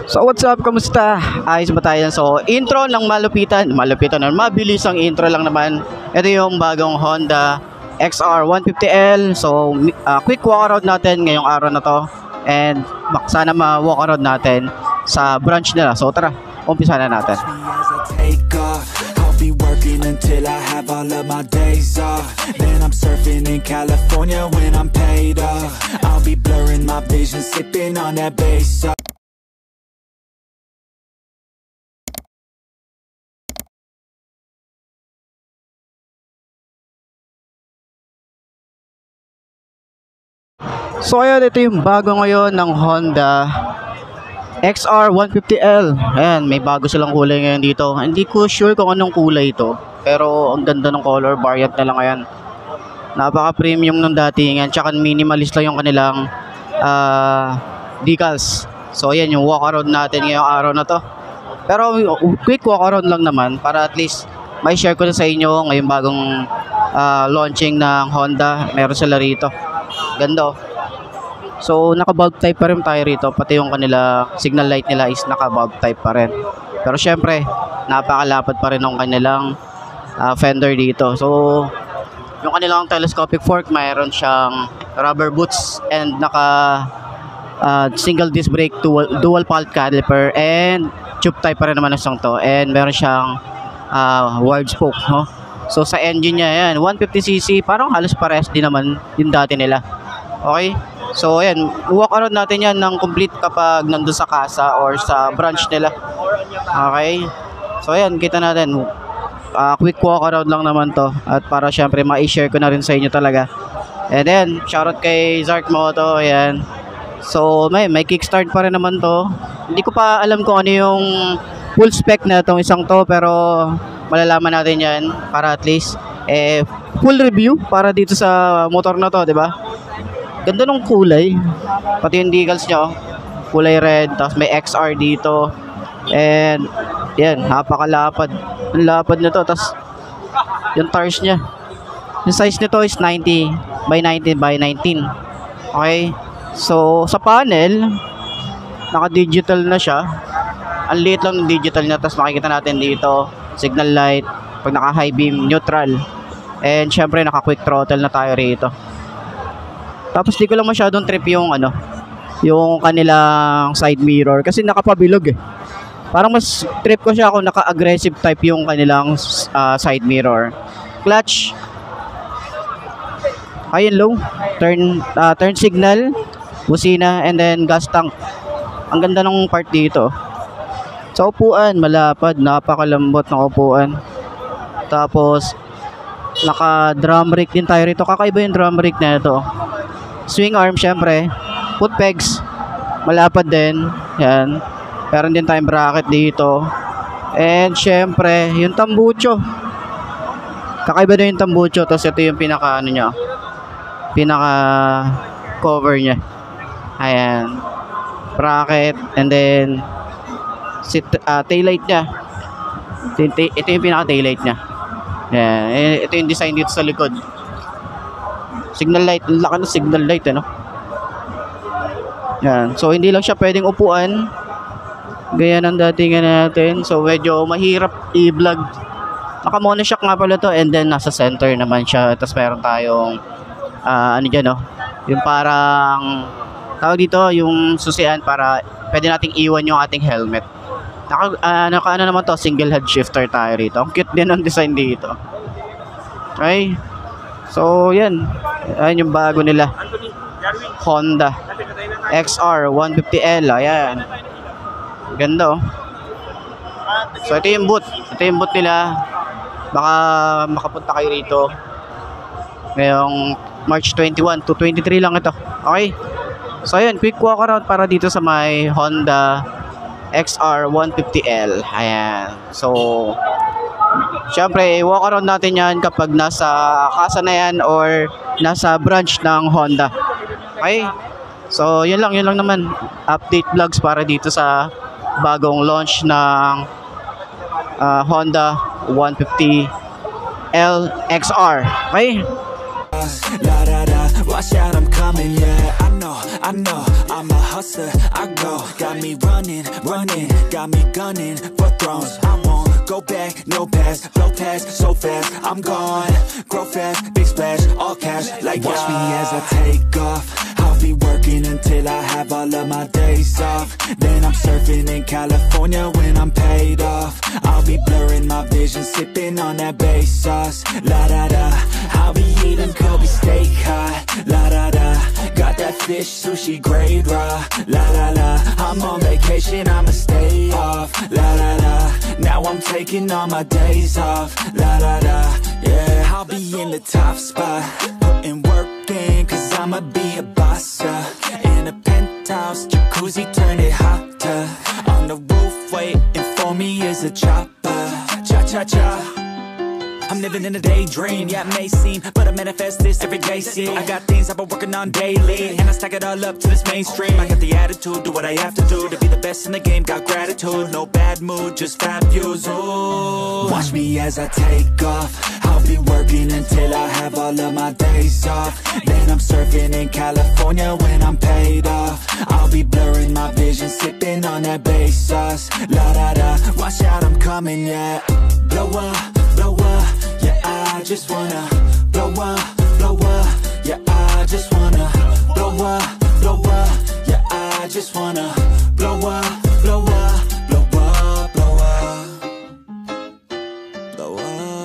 So what's up, kamusta? Ayos ba tayo? So intro ng malupitan na mabilis ang intro lang naman. Ito yung bagong Honda XR 150L. So quick walk around natin ngayong araw na to. And sana ma-walk around natin sa branch nila. So tara, umpisa na natin. Be working until I have all of my days off. Then I'm surfing in California when I'm paid off. I'll be blurring my vision, sipping on that bass. So ayun, ito yung bago ngayon ng Honda XR 150L. Ayan, may bago silang kulay ngayon dito. Hindi ko sure kung anong kulay ito, pero ang ganda ng color variant na lang. Ayan, napaka-premium ng datingan, tsaka minimalist lang yung kanilang decals. So ayan yung walk around natin ngayong araw na to. Pero quick walk around lang naman para at least may share ko na sa inyo ngayong bagong launching ng Honda. Meron sila rito. Ganda oh. So naka-bulb type pa rin tayo rito, pati yung kanila signal light nila is naka-bulb type pa rin. Pero syempre, napakalapad pa rin ng kanilang fender dito. So yung kanilang telescopic fork, mayroon siyang rubber boots and naka single disc brake, dual pulse caliper, and tube type pa rin naman isang to. And meron siyang wide spoke, no? So sa engine niya, yan 150cc, parang halos parehas din naman yung dati nila. Okay? So ayan, walk around natin yan ng complete kapag nandun sa casa or sa branch nila. Okay? So ayan, kita natin, quick walk around lang naman to, at para syempre ma-share ko na rin sa inyo talaga. And then shoutout kay Zark Moto. Ayan, so may kickstart pa rin naman to. Hindi ko pa alam kung ano yung full spec na itong isang to, pero malalaman natin yan para at least full review para dito sa motor na to, di ba? Ganda ng kulay, pati yung decals niya, kulay red, tapos may XR dito, and yan, napakalapad. Ang lapad nito, tapos yung tires niya, yung size nito is 90 by 19 by 19. Okay, so sa panel, naka-digital na siya. Ang liit lang ng digital niya, tapos makikita natin dito, signal light, pag naka-high beam, neutral, and syempre naka-quick throttle na tayo rito. Tapos di ko lang masyadong trip yung yung kanilang side mirror kasi nakapabilog eh. Parang mas trip ko siya kung naka-aggressive type yung kanilang side mirror. Clutch, high and low, turn signal, busina, and then gas tank. Ang ganda ng part dito. Sa upuan, malapad, napakalambot ng upuan. Tapos naka drum brake din tayo rito. Kakaiba yung drum brake na ito. Swing arm, syempre. Foot pegs, malapad din. Yan. Meron din tayong bracket dito. And syempre, yung tambucho. Kakaiba na yung tambucho. Tapos ito yung pinaka niya, pinaka cover niya. Ayan. Bracket. And then taillight niya. Ito yung pinaka taillight niya. Ayan. Ito yung design dito sa likod. Signal light, laki ng signal light, ano? Yan. So hindi lang siya pwedeng upuan, gaya ng datingan natin. So medyo mahirap i-vlog. Naka-monoshock nga pala to, and then nasa center naman siya. Tapos meron tayong ano dyan, no? Yung parang tawag dito, yung susian para pwede nating iwan yung ating helmet. Naka ano naman to, single head shifter tayo rito. Ang cute din ang design dito. Okay? So yan, ayan yung bago nila Honda XR 150L. Ayan, ganda oh. So ito yung boot nila. Baka makapunta kayo rito ngayong March 21 to 23 lang ito. Okay, so ayan, quick walk around para dito sa may Honda XR 150L. Ayan, so syempre, walk around natin yan kapag nasa casa na yan or nasa branch ng Honda. Okay? So, yun lang naman. Update vlogs para dito sa bagong launch ng Honda 150L XR. Okay? Watch out, I'm coming, yeah. I know I know, I'm a hustler, I go. Got me running, got me gunning for thrones. I won't go back, no past, blow past so fast. I'm gone, grow fast, big splash, all cash. Like watch me as I take off. I'll be working until I have all of my days off. Then I'm surfing in California when I'm paid off. I'll be blurring my vision, sipping on that bass sauce. La da da, I'll be eating Kobe steak hot. La da da, got that fish sushi grade raw. La la la, I'm on vacation, I'ma stay off. La la la, now I'm taking all my days off. La da da, yeah. I'll be in the top spot, putting work in, cause I'ma be a boss, in a penthouse, jacuzzi, turn it hotter. On the roof, waiting for me is a chopper. Cha-cha-cha, I'm living in a daydream, yeah, it may seem, but I manifest this every day, see. I got things I've been working on daily, and I stack it all up to this mainstream. I got the attitude, do what I have to do, to be the best in the game, got gratitude. No bad mood, just fat views, ooh. Watch me as I take off, I'll be working until I have all of my days off. Then I'm surfing in California when I'm paid off. I'll be blurring my vision, sipping on that bass sauce. La da da, watch out, I'm coming, yeah. Blow up, yeah, I just wanna blow up, yeah, I just wanna blow up, yeah, I just wanna blow up, blow up, blow up, blow up, blow up.